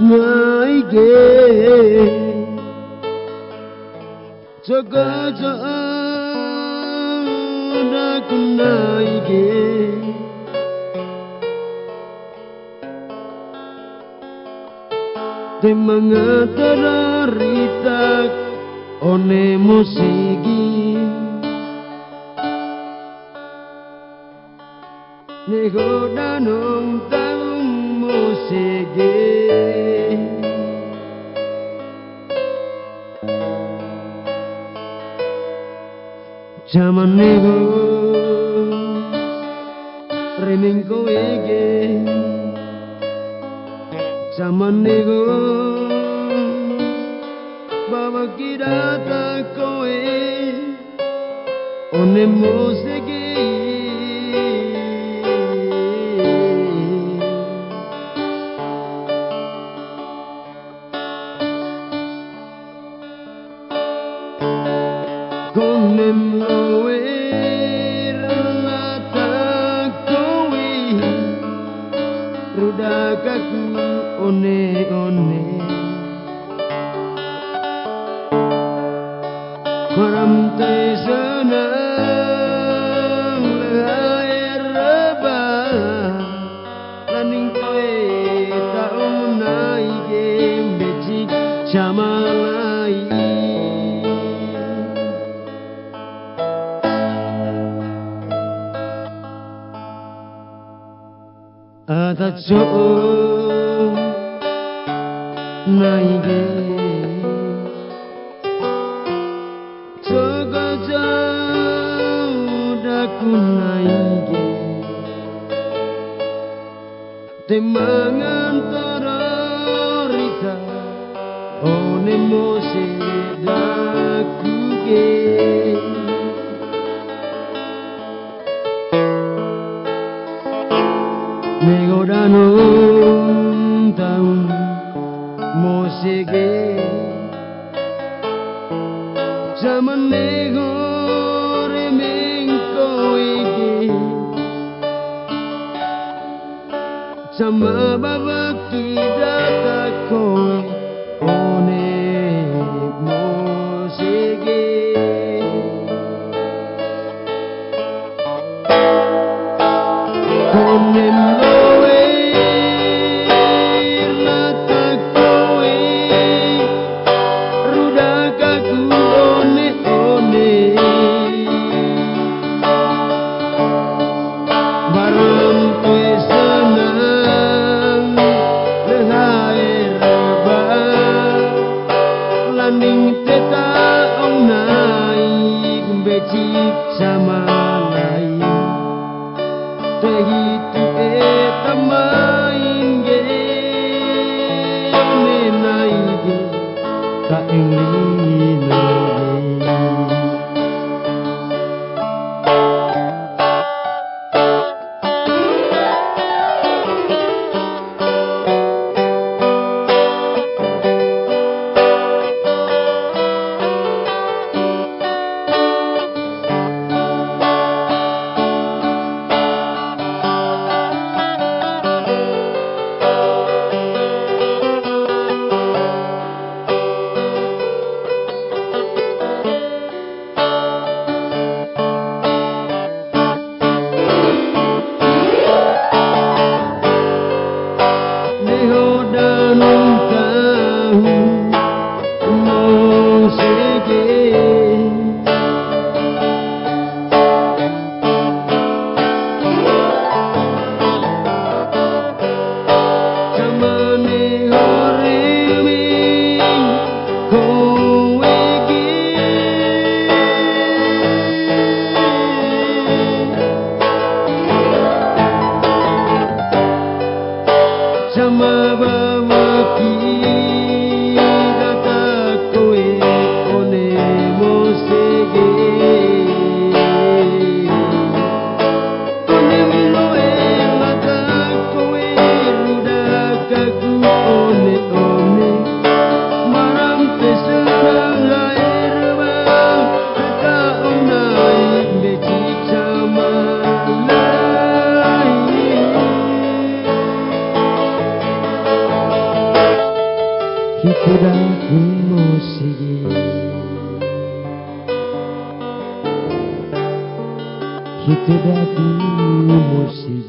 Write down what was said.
naige Jogojo aku naige Temangata ritak one musiki Nego danong taung musiki Zaman nego remeng kowe ge Zaman nego bawa kirata kowe one musiki Konem loe relata kowe rudakaku one-one Maram te senang lehair rebah Laning kowe tau naike becik jamalai Ada jauh naige Jogo jauh daku naige Temangan terorita One mose daku ge Nego danong taung musike Zaman nego remeng kowe ge Sama babak tidak kowe one musike Konem loe lata kowe rudakaku one-one Baram kowe senang lehair rebah Landing teta ong naik becik sama lain Tehitu eta main ge one naige ka englino ge sige Hikdati umursi